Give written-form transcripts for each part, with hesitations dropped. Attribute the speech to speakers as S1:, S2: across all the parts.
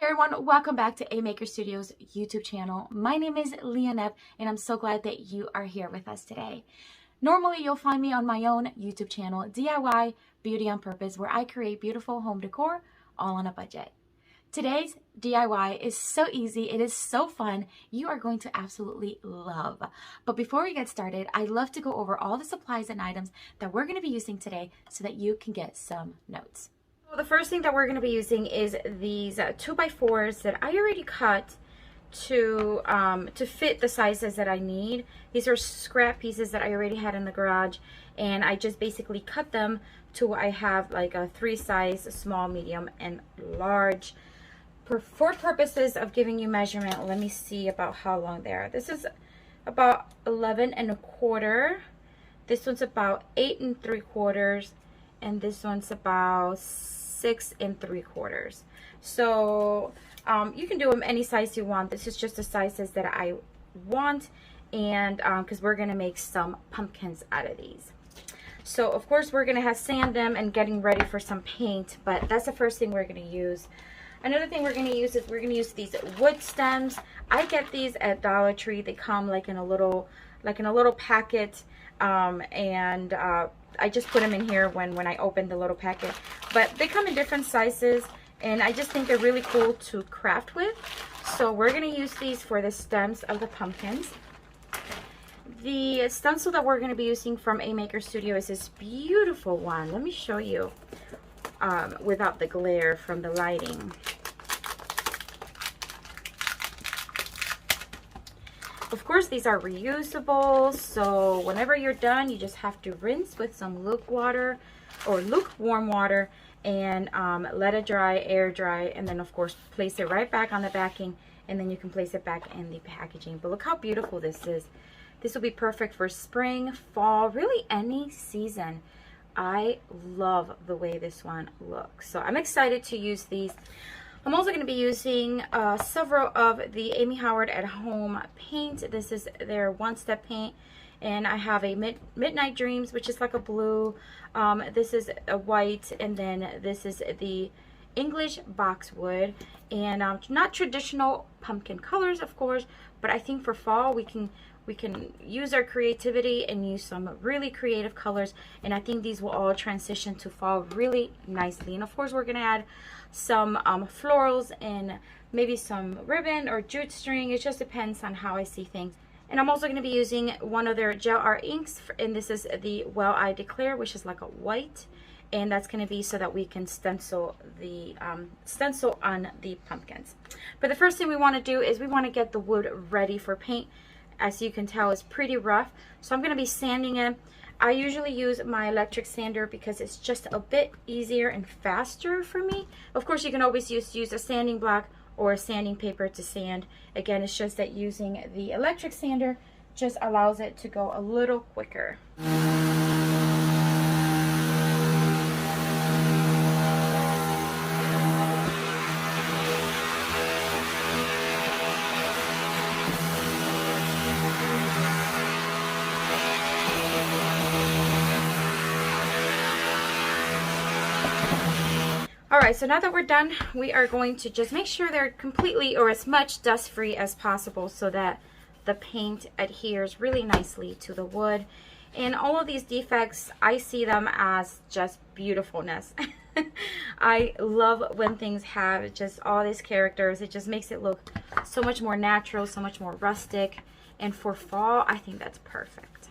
S1: Hey everyone, welcome back to A Maker Studios YouTube channel. My name is Lianep and I'm so glad that you are here with us today. Normally you'll find me on my own YouTube channel, DIY Beauty on Purpose, where I create beautiful home decor all on a budget. Today's DIY is so easy, it is so fun, you are going to absolutely love. But before we get started, I love to go over all the supplies and items that we're going to be using today so that you can get some notes. The first thing that we're going to be using is these 2x4s that I already cut to fit the sizes that I need. These are scrap pieces that I already had in the garage, and I just basically cut them to I have like a 3 size, small, medium, and large. For purposes of giving you measurement, let me see about how long they are. This is about 11 1/4. This one's about 8 3/4, and this one's about 6 3/4. So you can do them any size you want. This is just the sizes that I want, and because we're gonna make some pumpkins out of these. So of course we're gonna sand them and getting ready for some paint, but that's the first thing we're gonna use. Another thing we're gonna use is we're gonna use these wood stems. I get these at Dollar Tree. They come like in a little packet, and I just put them in here when I opened the little packet. But they come in different sizes, and I just think they're really cool to craft with. So we're going to use these for the stems of the pumpkins. The stencil that we're going to be using from A Maker Studio is this beautiful one. Let me show you without the glare from the lighting. Of course, these are reusable, so whenever you're done, you just have to rinse with some lukewarm water, and let it dry, air dry, and then of course place it right back on the backing, and then you can place it back in the packaging. But look how beautiful this is. This will be perfect for spring, fall, really any season. I love the way this one looks, so I'm excited to use these. I'm also going to be using several of the Amy Howard at Home paint. This is their one-step paint, and I have a Midnight Dreams, which is like a blue. This is a white, and then this is the English Boxwood, and not traditional pumpkin colors, of course, but I think for fall we can use our creativity and use some really creative colors, and I think these will all transition to fall really nicely. And of course we're going to add some florals and maybe some ribbon or jute string. It just depends on how I see things. And I'm also going to be using one of their gel art inks, and this is the Well I Declare, which is like a white, and that's going to be so that we can stencil on the pumpkins. But the first thing we want to do is we want to get the wood ready for paint. As you can tell, it's pretty rough, so I'm going to be sanding it. I usually use my electric sander because it's just a bit easier and faster for me. Of course, you can always use a sanding block or a sanding paper to sand. Again, it's just that using the electric sander just allows it to go a little quicker. Alright, so now that we're done, we are going to just make sure they're completely or as much dust free as possible so that the paint adheres really nicely to the wood. And all of these defects, I see them as just beautifulness. I love when things have just all these characters. It just makes it look so much more natural, so much more rustic. And for fall, I think that's perfect.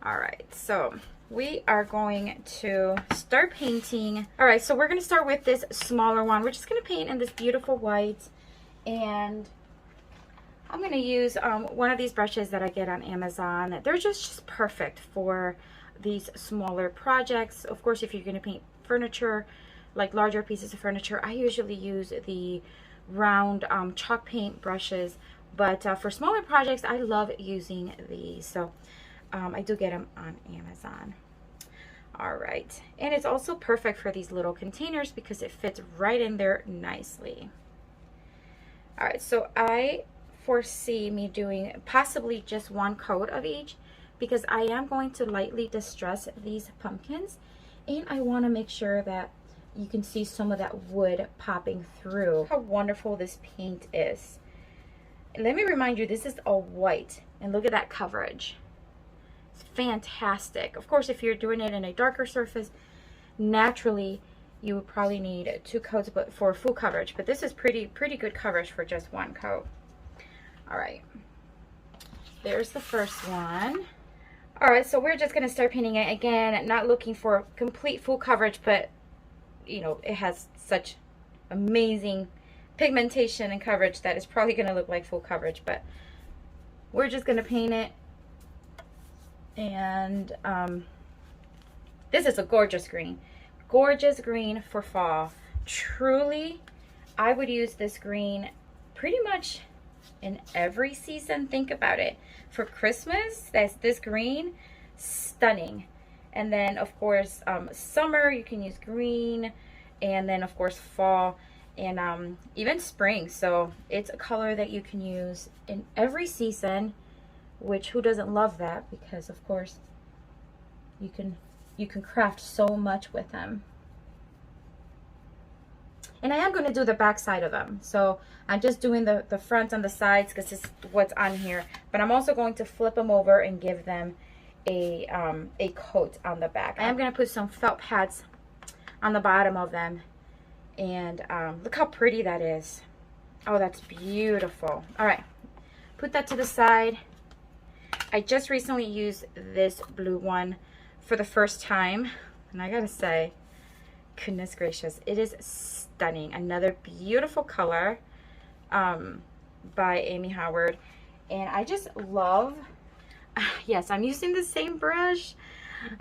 S1: Alright, so we are going to start painting. All right, so we're going to start with this smaller one. We're just going to paint in this beautiful white, and I'm going to use one of these brushes that I get on Amazon. They're just perfect for these smaller projects. Of course, if you're going to paint furniture, like larger pieces of furniture, I usually use the round chalk paint brushes, but for smaller projects, I love using these. So I do get them on Amazon. All right, and it's also perfect for these little containers because it fits right in there nicely. All right, so I foresee me doing possibly just one coat of each because I am going to lightly distress these pumpkins, and I want to make sure that you can see some of that wood popping through. How wonderful this paint is. And let me remind you, this is all white, and look at that coverage. It's fantastic. Of course, if you're doing it in a darker surface, naturally you would probably need 2 coats but for full coverage, but this is pretty good coverage for just 1 coat. All right, there's the first one. All right, so we're just gonna start painting it again, not looking for complete full coverage, but you know, it has such amazing pigmentation and coverage that it's probably gonna look like full coverage, but we're just gonna paint it. And this is a gorgeous green. Gorgeous green for fall. Truly, I would use this green pretty much in every season. Think about it. For Christmas, that's this green, stunning. And then of course, summer, you can use green. And then of course, fall and even spring. So it's a color that you can use in every season, which who doesn't love that? Because of course, you can craft so much with them. And I am going to do the back side of them. So I'm just doing the front and the sides because this is what's on here. But I'm also going to flip them over and give them a coat on the back. I am going to put some felt pads on the bottom of them. And look how pretty that is. Oh, that's beautiful. All right, put that to the side. I just recently used this blue one for the first time, and I gotta say, goodness gracious, it is stunning. Another beautiful color by Amy Howard, and I just love, yes, I'm using the same brush,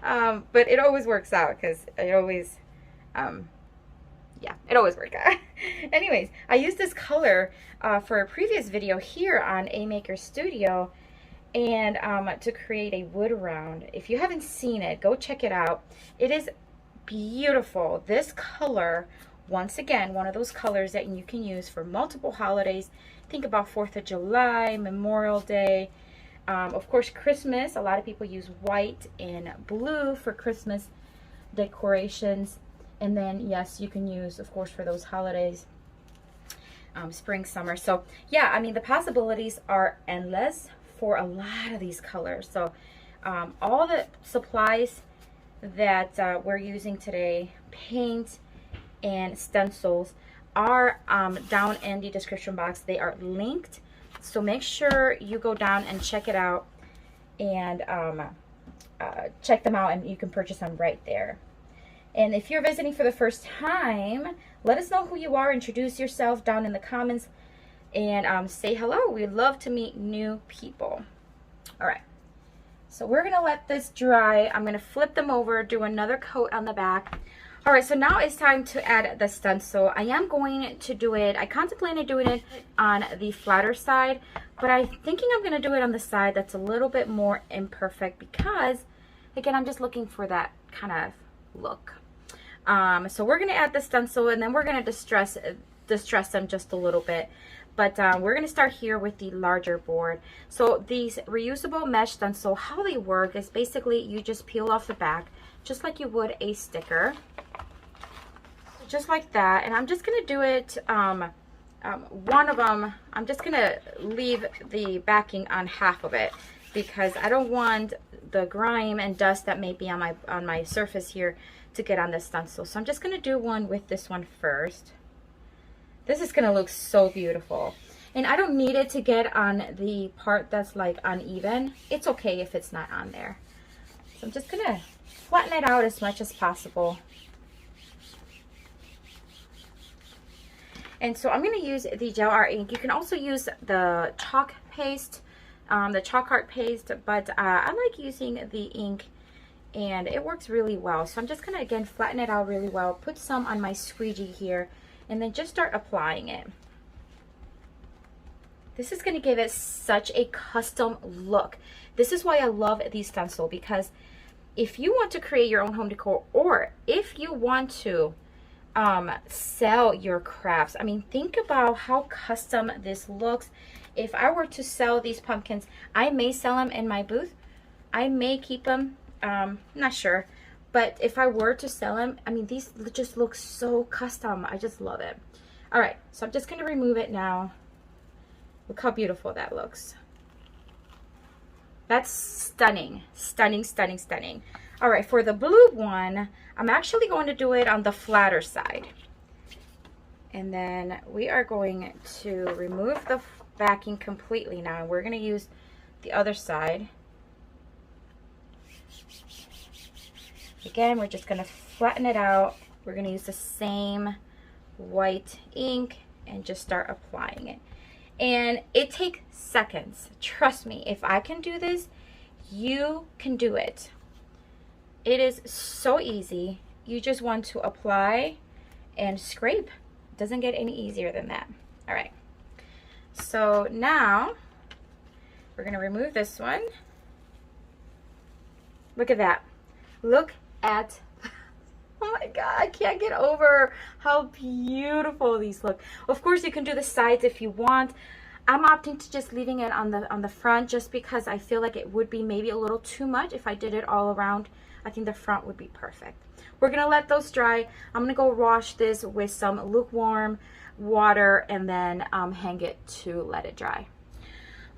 S1: but it always works out because it always yeah, it always works out. Anyways, I used this color for a previous video here on A Maker Studio, and to create a wood round. If you haven't seen it, go check it out. It is beautiful. This color, once again, one of those colors that you can use for multiple holidays. Think about 4th of July, Memorial Day, of course Christmas. A lot of people use white and blue for Christmas decorations. And then yes, you can use, of course, for those holidays, spring, summer. So yeah, I mean, the possibilities are endless for a lot of these colors. So all the supplies that we're using today, paint and stencils, are down in the description box. They are linked, so make sure you go down and check it out, and check them out, and you can purchase them right there. And if you're visiting for the first time, let us know who you are. Introduce yourself down in the comments and say hello. We'd love to meet new people. All right, so we're gonna let this dry. I'm gonna flip them over, do another coat on the back. All right, so now it's time to add the stencil. I am going to do it, I contemplated doing it on the flatter side, but I'm thinking I'm gonna do it on the side that's a little bit more imperfect because, again, I'm just looking for that kind of look. So we're gonna add the stencil, and then we're gonna distress them just a little bit. But we're gonna start here with the larger board. So these reusable mesh stencil, how they work is basically you just peel off the back, just like you would a sticker. Just like that. And I'm just gonna do it, one of them, I'm just gonna leave the backing on half of it because I don't want the grime and dust that may be on my surface here to get on the stencil. So I'm just gonna do one with this one first. This is gonna look so beautiful. And I don't need it to get on the part that's like uneven. It's okay if it's not on there. So I'm just gonna flatten it out as much as possible. And so I'm gonna use the gel art ink. You can also use the chalk paste, the chalk art paste, but I like using the ink, and it works really well. So I'm just gonna, again, flatten it out really well, put some on my squeegee here, and then just start applying it. This is gonna give it such a custom look. This is why I love these stencil, because if you want to create your own home decor, or if you want to sell your crafts, I mean, think about how custom this looks. If I were to sell these pumpkins, I may sell them in my booth. I may keep them, not sure, But if I were to sell them, I mean, these just look so custom. I just love it. All right, so I'm just going to remove it now. Look how beautiful that looks. That's stunning, stunning, stunning, stunning. All right, for the blue one, I'm actually going to do it on the flatter side. And then we are going to remove the backing completely now. We're going to use the other side. Again, we're just going to flatten it out. We're going to use the same white ink and just start applying it. And it takes seconds. Trust me, if I can do this, you can do it. It is so easy. You just want to apply and scrape. It doesn't get any easier than that. All right. So now we're going to remove this one. Look at that. Look at, oh my God, I can't get over how beautiful these look. Of course, you can do the sides if you want. I'm opting to just leaving it on the front just because I feel like it would be maybe a little too much if I did it all around. I think the front would be perfect. We're gonna let those dry. I'm gonna go wash this with some lukewarm water and then hang it to let it dry.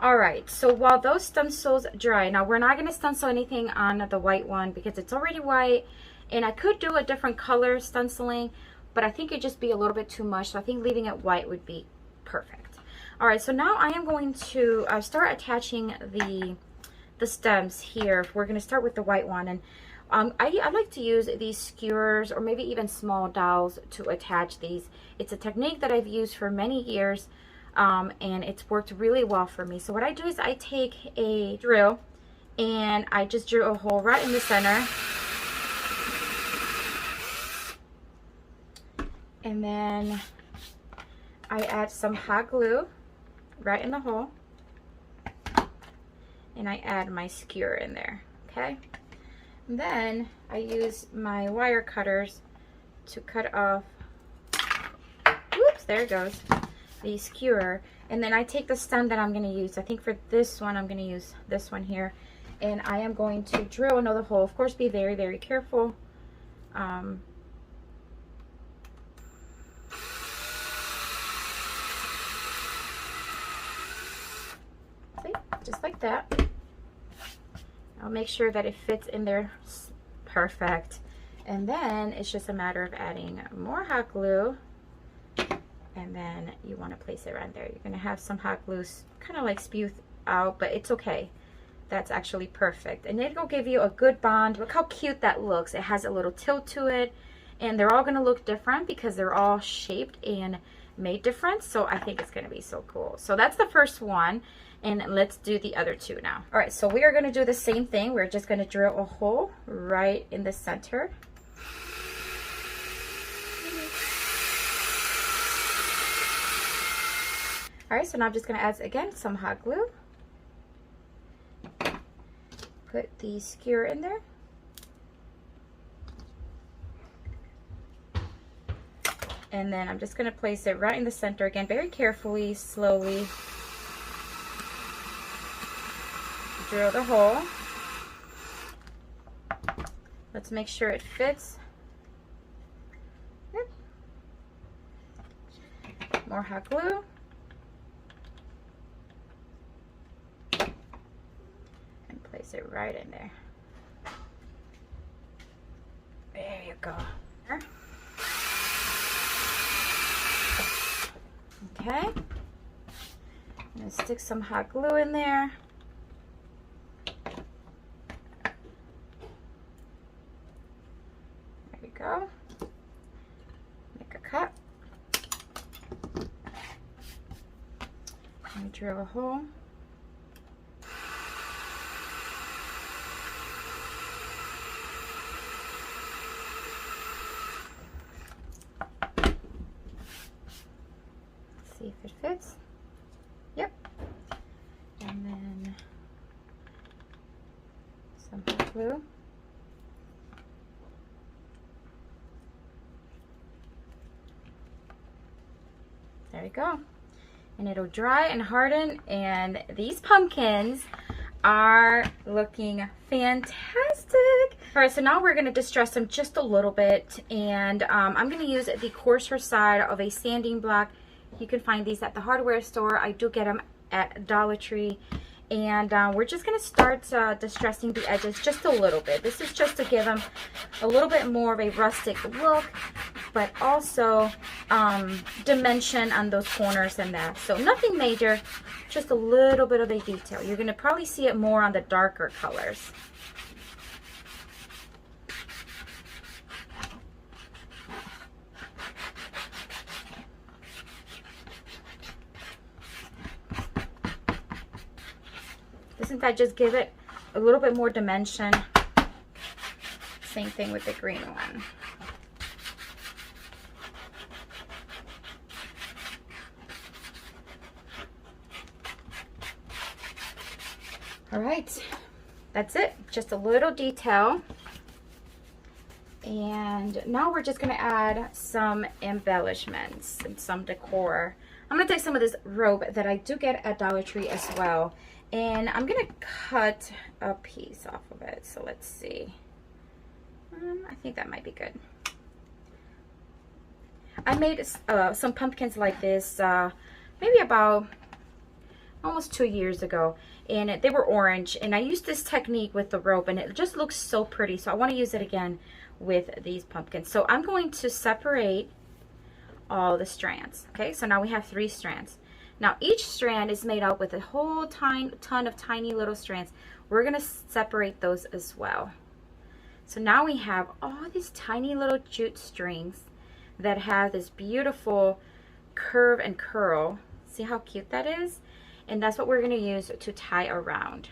S1: All right, so while those stencils dry, now we're not gonna stencil anything on the white one because it's already white, and I could do a different color stenciling, but I think it'd just be a little bit too much, so I think leaving it white would be perfect. All right, so now I am going to start attaching the stems here. We're gonna start with the white one, and I like to use these skewers or maybe even small dowels to attach these. It's a technique that I've used for many years, and it's worked really well for me. So what I do is I take a drill and I just drill a hole right in the center. And then I add some hot glue right in the hole. And I add my skewer in there, okay? And then I use my wire cutters to cut off, whoops, there it goes, the skewer. And then I take the stem that I'm gonna use. I think for this one, I'm gonna use this one here. And I am going to drill another hole. Of course, be very, very careful. See, just like that. I'll make sure that it fits in there perfect. And then it's just a matter of adding more hot glue. And then you want to place it right there. You're going to have some hot glue kind of like spew out, but it's okay. That's actually perfect. And it'll give you a good bond. Look how cute that looks. It has a little tilt to it. And they're all going to look different because they're all shaped and made different. So I think it's going to be so cool. So that's the first one. And let's do the other two now. All right, so we are going to do the same thing. We're just going to drill a hole right in the center. All right, so now I'm just going to add, again, some hot glue. Put the skewer in there. And then I'm just going to place it right in the center again, very carefully, slowly. Drill the hole. Let's make sure it fits. More hot glue. And place it right in there. There you go. Okay. I'm going to stick some hot glue in there. Go. Make a cut. And drill a hole. See if it fits. Yep. And then some hot glue. There you go. And it'll dry and harden, and these pumpkins are looking fantastic. All right, so now we're going to distress them just a little bit, and I'm going to use the coarser side of a sanding block. You can find these at the hardware store. I do get them at Dollar Tree. And we're just going to start distressing the edges just a little bit. This is just to give them a little bit more of a rustic look, but also dimension on those corners and that. So nothing major, just a little bit of a detail. You're going to probably see it more on the darker colors. Doesn't that just give it a little bit more dimension? Same thing with the green one. All right, that's it. Just a little detail. And now we're just gonna add some embellishments and some decor. I'm gonna take some of this rope that I do get at Dollar Tree as well. And I'm gonna cut a piece off of it. So let's see. I think that might be good. I made some pumpkins like this maybe about almost 2 years ago. And they were orange. And I used this technique with the rope and it just looks so pretty. So I wanna use it again with these pumpkins. So I'm going to separate all the strands. Okay, so now we have 3 strands. Now each strand is made up with a whole ton of tiny little strands. We're gonna separate those as well. So now we have all these tiny little jute strings that have this beautiful curve and curl. See how cute that is? And that's what we're gonna use to tie around.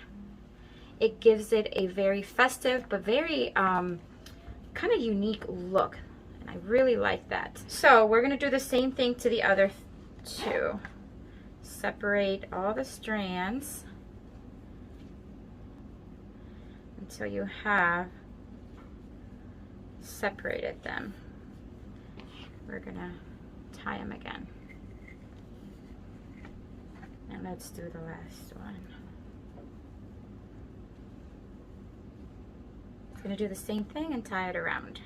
S1: It gives it a very festive but very kind of unique look. And I really like that. So we're gonna do the same thing to the other 2. Separate all the strands until you have separated them. We're gonna tie them again. And let's do the last one. I'm gonna do the same thing and tie it around.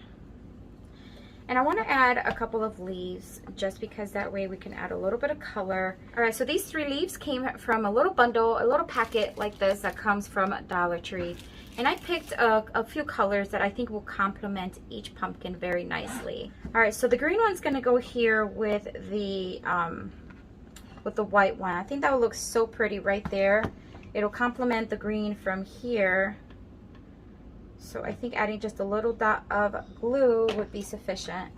S1: And I want to add a couple of leaves just because that way we can add a little bit of color. All right, so these 3 leaves came from a little bundle, a little packet like this that comes from Dollar Tree. And I picked a few colors that I think will complement each pumpkin very nicely. All right, so the green one's going to go here with the white one. I think that will look so pretty right there. It'll complement the green from here. So I think adding just a little dot of glue would be sufficient.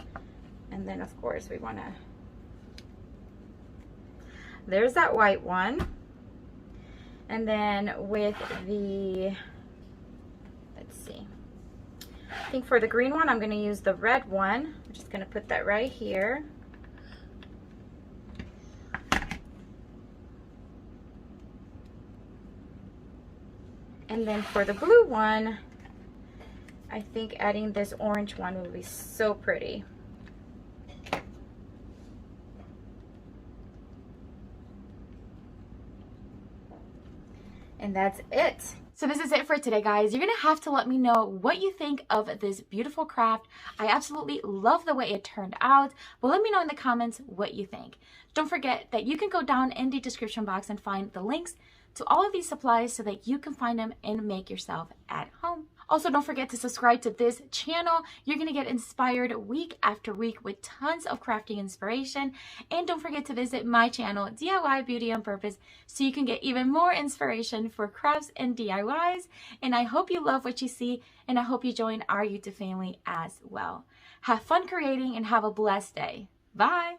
S1: And then of course we want to, there's that white one. And then with the, let's see, I think for the green one I'm going to use the red one. I'm just going to put that right here. And then for the blue one, I think adding this orange one would be so pretty. And that's it. So this is it for today, guys. You're gonna have to let me know what you think of this beautiful craft. I absolutely love the way it turned out, but let me know in the comments what you think. Don't forget that you can go down in the description box and find the links to all of these supplies so that you can find them and make yourself at home. Also, don't forget to subscribe to this channel. You're going to get inspired week after week with tons of crafting inspiration. And don't forget to visit my channel, DIY Beauty on Purpose, so you can get even more inspiration for crafts and DIYs. And I hope you love what you see, and I hope you join our YouTube family as well. Have fun creating and have a blessed day. Bye!